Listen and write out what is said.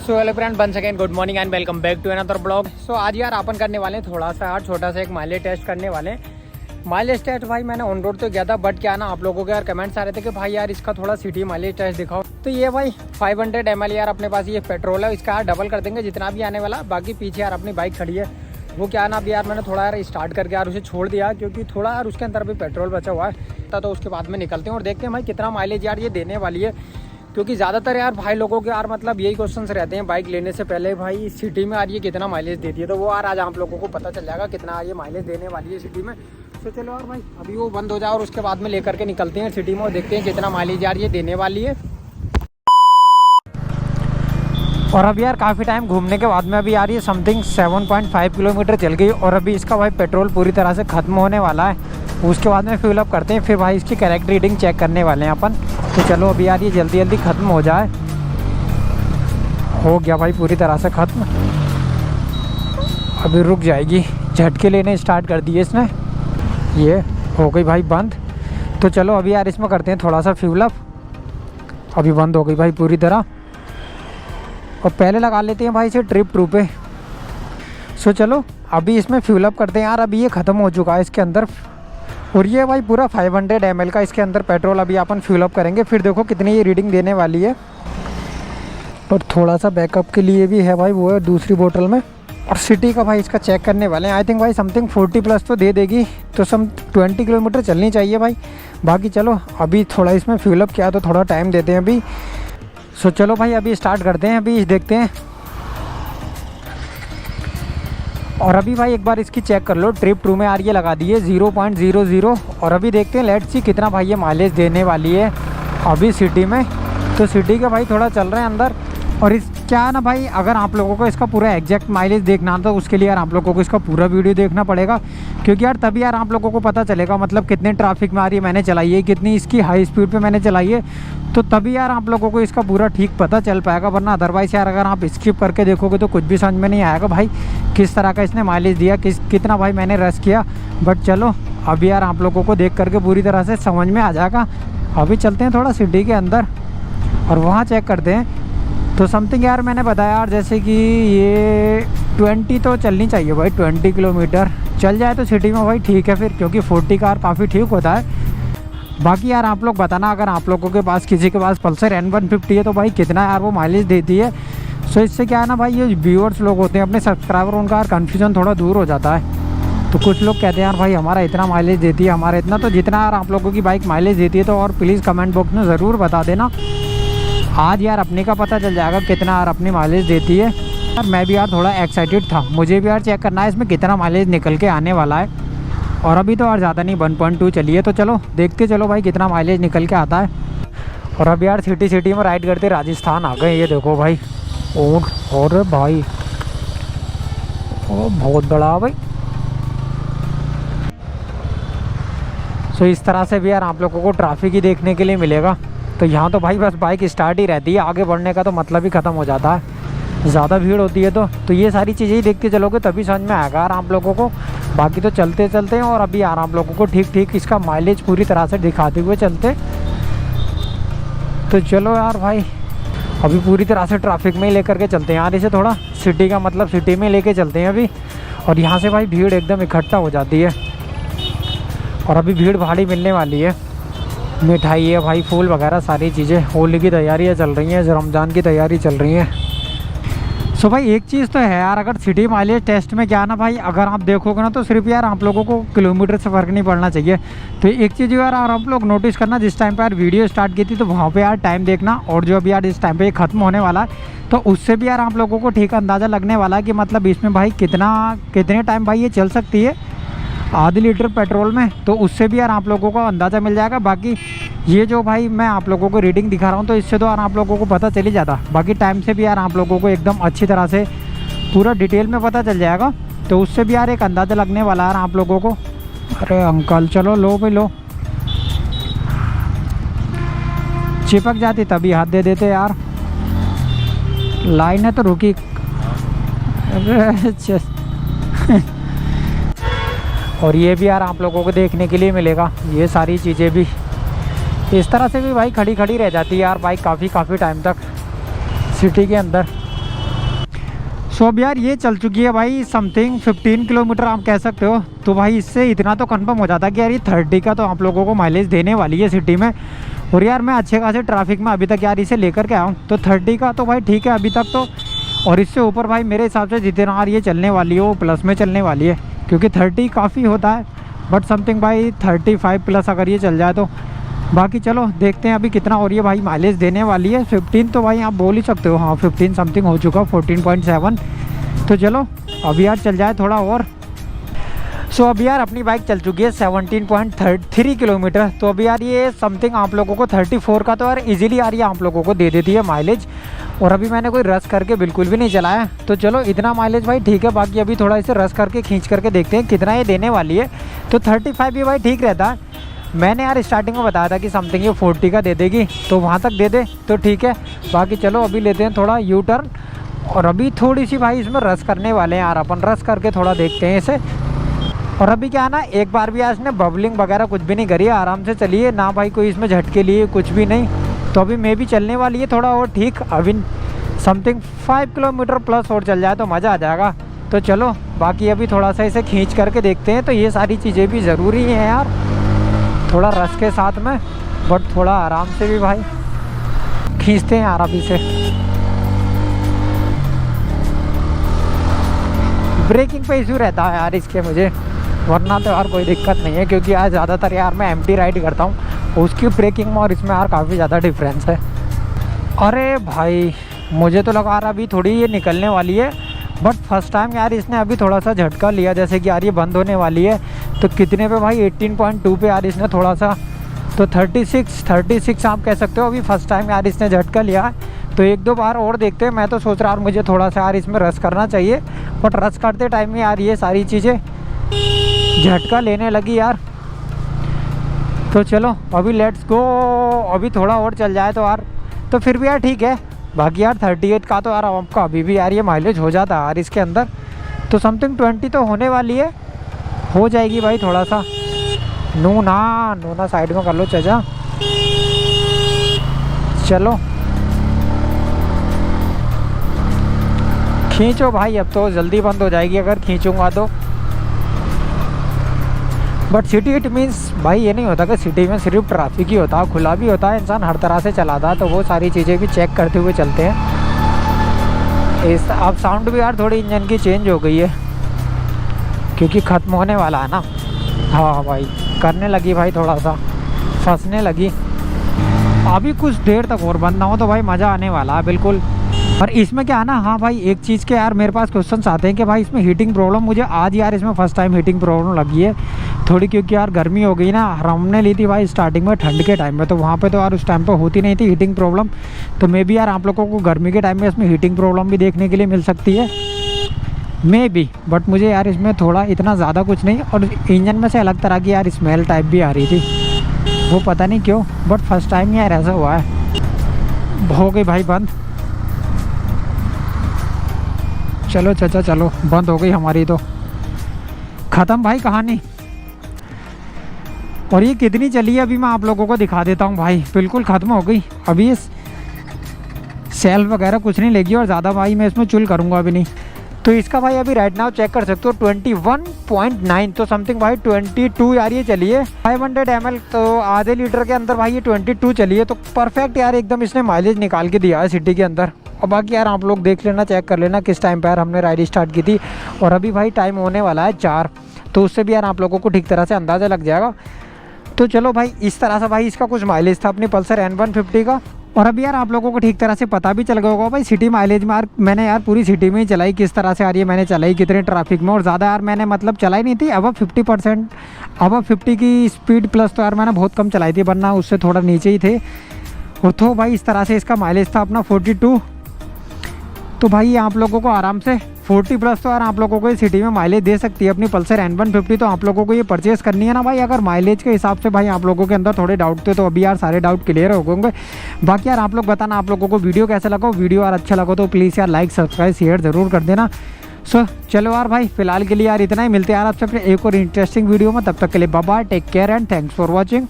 So hello friend, one second good morning and welcome back to another blog. So आज यार अपन करने वाले हैं थोड़ा सा यार छोटा सा एक माइलेज टेस्ट करने वाले हैं। माइलेज टेस्ट भाई मैंने ऑन रोड तो गया था, बट क्या ना आप लोगों के यार कमेंट्स आ रहे थे कि भाई यार इसका थोड़ा सिटी माइलेज टेस्ट दिखाओ। तो ये भाई 500 ml यार अपने पास ये पेट्रोल है, इसका यार डबल कर देंगे जितना भी आने वाला। बाकी पीछे यार अपनी बाइक खड़ी है, वो क्या ना अभी यार मैंने थोड़ा यार स्टार्ट करके यार उसे छोड़ दिया, क्योंकि थोड़ा यार उसके अंदर भी पेट्रोल बचा हुआ है। तो उसके बाद में निकलते हैं और देखते हैं भाई कितना माइलेज यार ये देने वाली है। क्योंकि ज़्यादातर यार भाई लोगों के यार मतलब यही क्वेश्चंस रहते हैं बाइक लेने से पहले, भाई सिटी में यार ये कितना माइलेज देती है। तो वो यार आज आप लोगों को पता चल जाएगा कितना ये माइलेज देने वाली है सिटी में। तो चलो यार भाई अभी वो बंद हो जाए और उसके बाद में लेकर के निकलते हैं सिटी में और देखते हैं कितना माइलेज यार ये देने वाली है। और अभी यार काफ़ी टाइम घूमने के बाद में अभी यार ये समथिंग 7.5 किलोमीटर चल गई और अभी इसका भाई पेट्रोल पूरी तरह से ख़त्म होने वाला है। उसके बाद में फिल अप करते हैं, फिर भाई इसकी करेक्ट रीडिंग चेक करने वाले हैं अपन। तो चलो अभी यार ये जल्दी जल्दी ख़त्म हो जाए। हो गया भाई पूरी तरह से ख़त्म, अभी रुक जाएगी। झटके लेने स्टार्ट कर दिए इसने, ये हो गई भाई बंद। तो चलो अभी यार इसमें करते हैं थोड़ा सा फ्यूल अप। अभी बंद हो गई भाई पूरी तरह, और पहले लगा लेते हैं भाई इसे ट्रिप टू पे। सो चलो अभी इसमें फ्यूल अप करते हैं यार। अभी ये ख़त्म हो चुका है इसके अंदर, और ये भाई पूरा 500 ml का इसके अंदर पेट्रोल अभी अपन फ्यूल अप करेंगे। फिर देखो कितनी ये रीडिंग देने वाली है। और थोड़ा सा बैकअप के लिए भी है भाई, वो है दूसरी बोतल में। और सिटी का भाई इसका चेक करने वाले हैं। आई थिंक भाई समथिंग 40 प्लस तो दे देगी, तो सम 20 किलोमीटर चलनी चाहिए भाई। बाकी चलो अभी थोड़ा इसमें फ्यूल अप किया तो थोड़ा टाइम देते हैं अभी। सो चलो भाई अभी स्टार्ट करते हैं, अभी देखते हैं। और अभी भाई एक बार इसकी चेक कर लो, ट्रिप टू में यार ये लगा दी है 0.00। और अभी देखते हैं लेट्स सी कितना भाई ये माइलेज देने वाली है अभी सिटी में। तो सिटी के भाई थोड़ा चल रहे हैं अंदर। और इस क्या है ना भाई, अगर आप लोगों को इसका पूरा एग्जैक्ट माइलेज देखना तो उसके लिए यार आप लोगों को इसका पूरा वीडियो देखना पड़ेगा, क्योंकि यार तभी यार आप लोगों को पता चलेगा मतलब कितने ट्रैफिक में आ रही है मैंने चलाई है, कितनी इसकी हाई स्पीड पे मैंने चलाई है। तो तभी यार आप लोगों को इसका पूरा ठीक पता चल पाएगा, वरना अदरवाइज़ यार अगर आप स्किप करके देखोगे तो कुछ भी समझ में नहीं आएगा भाई किस तरह का इसने माइलेज दिया, कितना भाई मैंने रश किया। बट चलो अभी यार आप लोगों को देख करके पूरी तरह से समझ में आ जाएगा। अभी चलते हैं थोड़ा सिटी के अंदर और वहाँ चेक करते हैं। तो समथिंग यार मैंने बताया यार जैसे कि ये 20 तो चलनी चाहिए भाई, 20 किलोमीटर चल जाए तो सिटी में भाई ठीक है फिर, क्योंकि 40 कार काफ़ी ठीक होता है। बाकी यार आप लोग बताना अगर आप लोगों के पास किसी के पास पल्सर N150 है तो भाई कितना यार वो माइलेज देती है। सो इससे क्या है ना भाई, ये व्यूअर्स लोग होते हैं अपने सब्सक्राइबर, उनका यार कन्फ्यूजन थोड़ा दूर हो जाता है। तो कुछ लोग कहते हैं यार भाई हमारा इतना माइलेज देती है, हमारा इतना। तो जितना यार आप लोगों की बाइक माइलेज देती है तो और प्लीज़ कमेंट बॉक्स में ज़रूर बता देना। आज यार अपने का पता चल जाएगा कितना यार अपनी माइलेज देती है। यार मैं भी यार थोड़ा एक्साइटेड था, मुझे भी यार चेक करना है इसमें कितना माइलेज निकल के आने वाला है। और अभी तो यार ज़्यादा नहीं 1.2 चली है, तो चलो देखते चलो भाई कितना माइलेज निकल के आता है। और अब यार सिटी में राइड करते राजस्थान आ गए, ये देखो भाई ऊँट। और भाई ओ बहुत बड़ा भाई। सो इस तरह से भी यार आप लोगों को ट्रैफिक ही देखने के लिए मिलेगा। तो यहाँ तो भाई बस बाइक स्टार्ट ही रहती है, आगे बढ़ने का तो मतलब ही ख़त्म हो जाता है, ज़्यादा भीड़ होती है। तो ये सारी चीज़ें ही देखते चलोगे तभी समझ में आएगा यार आप लोगों को। बाकी तो चलते चलते हैं और अभी यार आप लोगों को ठीक इसका माइलेज पूरी तरह से दिखाते हुए चलते। तो चलो यार भाई अभी पूरी तरह से ट्रैफिक में ही लेकर के चलते हैं यार इसे, थोड़ा सिटी का मतलब सिटी में लेके चलते हैं अभी। और यहाँ से भाई भीड़ एकदम इकट्ठा हो जाती है, और अभी भीड़ भाड़ी मिलने वाली है। मिठाई है भाई, फूल वगैरह सारी चीज़ें, होली की तैयारियाँ चल रही हैं, रमज़ान की तैयारी चल रही है। सो भाई एक चीज़ तो है यार, अगर सिटी माइलेज टेस्ट में क्या ना भाई, अगर आप देखोगे ना तो सिर्फ यार आप लोगों को किलोमीटर से फ़र्क नहीं पड़ना चाहिए। तो एक चीज़ यार आप लोग नोटिस करना, जिस टाइम पे यार वीडियो स्टार्ट की थी तो वहाँ पे यार टाइम देखना, और जो अभी यार इस टाइम पे ये ख़त्म होने वाला है तो उससे भी यार आप लोगों को ठीक अंदाज़ा लगने वाला है कि मतलब इसमें भाई कितने टाइम भाई ये चल सकती है आधी लीटर पेट्रोल में। तो उससे भी यार आप लोगों को अंदाज़ा मिल जाएगा। बाकी ये जो भाई मैं आप लोगों को रीडिंग दिखा रहा हूँ तो इससे तो यार आप लोगों को पता चल ही जाता, बाकी टाइम से भी यार आप लोगों को एकदम अच्छी तरह से पूरा डिटेल में पता चल जाएगा। तो उससे भी यार एक अंदाज़ा लगने वाला है यार आप लोगों को। अरे अंकल चलो लो भाई लो, चिपक जाती तभी हाथ दे देते यार, लाइन है तो रुकी। और ये भी यार आप लोगों को देखने के लिए मिलेगा, ये सारी चीज़ें भी इस तरह से भी भाई खड़ी रह जाती है यार बाइक काफ़ी टाइम तक सिटी के अंदर। सो अब यार ये चल चुकी है भाई समथिंग 15 किलोमीटर आप कह सकते हो। तो भाई इससे इतना तो कंफर्म हो जाता है कि यार ये 30 का तो आप लोगों को माइलेज देने वाली है सिटी में। और यार मैं अच्छे खासे ट्रैफिक में अभी तक यार इसे लेकर के आया हूँ, तो 30 का तो भाई ठीक है अभी तक तो। और इससे ऊपर भाई मेरे हिसाब से जितना यार ये चलने वाली है वो प्लस में चलने वाली है, क्योंकि 30 काफ़ी होता है, बट समथिंग भाई 35 प्लस अगर ये चल जाए तो। बाकी चलो देखते हैं अभी कितना और ये भाई माइलेज देने वाली है। 15 तो भाई आप बोल ही सकते हो, हाँ 15 समथिंग हो चुका, 14.7। तो चलो अभी यार चल जाए थोड़ा और। सो अभी यार अपनी बाइक चल चुकी है 17.3 किलोमीटर। तो अभी यार ये समथिंग आप लोगों को 34 का तो यार इजीली यार ये आप लोगों को दे देती है माइलेज। और अभी मैंने कोई रश करके बिल्कुल भी नहीं चलाया, तो चलो इतना माइलेज भाई ठीक है। बाकी अभी थोड़ा इसे रश करके खींच करके देखते हैं कितना ये देने वाली है। तो 35 भी भाई ठीक रहता है। मैंने यार स्टार्टिंग में बताया था कि समथिंग ये 40 का दे देगी, तो वहाँ तक दे दे तो ठीक है। बाकी चलो अभी लेते हैं थोड़ा यू टर्न, और अभी थोड़ी सी भाई इसमें रश करने वाले हैं यार, अपन रश करके थोड़ा देखते हैं इसे। और अभी क्या है ना, एक बार भी आज ने बबलिंग वगैरह कुछ भी नहीं करी है, आराम से चलिए ना भाई, कोई इसमें झटके लिए कुछ भी नहीं। तो अभी मैं भी चलने वाली है थोड़ा और ठीक, अभी समथिंग 5 किलोमीटर प्लस और चल जाए तो मज़ा आ जाएगा। तो चलो बाकी अभी थोड़ा सा इसे खींच करके देखते हैं। तो ये सारी चीज़ें भी ज़रूरी हैं यार, थोड़ा रश के साथ में, बट थोड़ा आराम से भी भाई खींचते हैं यार अभी से। ब्रेकिंग पे इशू रहता है यार इसके मुझे, वरना तो यार कोई दिक्कत नहीं है, क्योंकि यार ज़्यादातर यार मैं एम्प्टी राइड करता हूँ, उसकी ब्रेकिंग में और इसमें यार काफ़ी ज़्यादा डिफरेंस है। अरे भाई मुझे तो लगा रहा अभी थोड़ी ये निकलने वाली है, बट फर्स्ट टाइम यार इसने अभी थोड़ा सा झटका लिया, जैसे कि यार ये बंद होने वाली है। तो कितने पे भाई 18.2 पे यार इसने थोड़ा सा, तो 36 आप कह सकते हो। अभी फर्स्ट टाइम यार इसने झटका लिया, तो एक दो बार और देखते हैं। मैं तो सोच रहा यार मुझे थोड़ा सा यार इसमें रश करना चाहिए, बट रश करते टाइम में यार ये सारी चीज़ें झटका लेने लगी यार। तो चलो अभी लेट्स गो, अभी थोड़ा और चल जाए तो यार, तो फिर भी यार ठीक है। बाकी यार 38 का तो यार आपका अभी भी यार ये माइलेज हो जाता है यार इसके अंदर। तो समथिंग 20 तो होने वाली है, हो जाएगी भाई थोड़ा सा। नूना साइड में कर लो चाचा। चलो खींचो भाई, अब तो जल्दी बंद हो जाएगी अगर खींचूंगा तो। बट सिटी इट मीन्स भाई ये नहीं होता कि सिटी में सिर्फ ट्रैफिक ही होता है, खुला भी होता है, इंसान हर तरह से चलाता है। तो वो सारी चीज़ें भी चेक करते हुए चलते हैं। इस अब साउंड भी यार थोड़ी इंजन की चेंज हो गई है, क्योंकि ख़त्म होने वाला है ना। हाँ भाई करने लगी भाई, थोड़ा सा फंसने लगी। अभी कुछ देर तक और बंद ना हो तो भाई मज़ा आने वाला है बिल्कुल। और इसमें क्या है ना, हाँ भाई एक चीज़ के यार मेरे पास क्वेश्चंस आते हैं कि भाई इसमें हीटिंग प्रॉब्लम, मुझे आज यार इसमें फर्स्ट टाइम हीटिंग प्रॉब्लम लगी है थोड़ी, क्योंकि यार गर्मी हो गई ना। हमने ली थी भाई स्टार्टिंग में ठंड के टाइम में, तो वहाँ पे तो यार उस टाइम पे होती नहीं थी हीटिंग प्रॉब्लम। तो मे बी यार आप लोगों को गर्मी के टाइम में इसमें हीटिंग प्रॉब्लम भी देखने के लिए मिल सकती है, मे बी। बट मुझे यार इसमें थोड़ा इतना ज़्यादा कुछ नहीं, और इंजन में से अलग तरह की यार स्मेल टाइप भी आ रही थी, वो पता नहीं क्यों, बट फर्स्ट टाइम यार ऐसा हुआ है। हो गई भाई बंद, चलो चाचा चलो, बंद हो गई हमारी तो, ख़त्म भाई कहानी। और ये कितनी चली है अभी मैं आप लोगों को दिखा देता हूँ भाई, बिल्कुल ख़त्म हो गई। अभी ये सेल्फ वगैरह कुछ नहीं लेगी, और ज़्यादा भाई मैं इसमें चुल करूँगा अभी नहीं। तो इसका भाई अभी राइट नाउ चेक कर सकते हो 21.9, तो समथिंग भाई 22 यार ये चली है 500 ml, तो आधे लीटर के अंदर भाई ये 22 चली है। तो परफेक्ट यार एकदम इसने माइलेज निकाल के दिया है सिटी के अंदर। और बाकी यार आप लोग देख लेना, चेक कर लेना किस टाइम पर यार हमने राइड स्टार्ट की थी, और अभी भाई टाइम होने वाला है 4, तो उससे भी यार आप लोगों को ठीक तरह से अंदाज़ा लग जाएगा। तो चलो भाई इस तरह से भाई इसका कुछ माइलेज था अपनी पल्सर N150 का। और अभी यार आप लोगों को ठीक तरह से पता भी चल गया होगा भाई सिटी माइलेज में यार मैंने यार पूरी सिटी में ही चलाई किस तरह से यार ये मैंने चलाई कितने ट्रैफिक में, और ज़्यादा यार मैंने मतलब चलाई नहीं थी। अब 50% की स्पीड प्लस तो यार मैंने बहुत कम चलाई थी, वरना उससे थोड़ा नीचे ही थे। और तो भाई इस तरह से इसका माइलेज था अपना 42। तो भाई आप लोगों को आराम से 40 प्लस तो यार आप लोगों को ये सिटी में माइलेज दे सकती है अपनी पल्सर N150। तो आप लोगों को ये परचेज़ करनी है ना भाई, अगर माइलेज के हिसाब से भाई आप लोगों के अंदर थोड़े डाउट थे, तो अभी यार सारे डाउट क्लियर हो गए। बाकी यार आप लोग बताना आप लोगों को वीडियो कैसा लगा, वीडियो यार अच्छा लगा तो प्लीज़ यार लाइक सब्सक्राइब शेयर ज़रूर कर देना। सो चलो यार भाई फिलहाल के लिए यार इतना ही, मिलते हैं यार आपसे अपने एक और इंटरेस्टिंग वीडियो में। तब तक के लिए bye bye, take care and thanks for watching.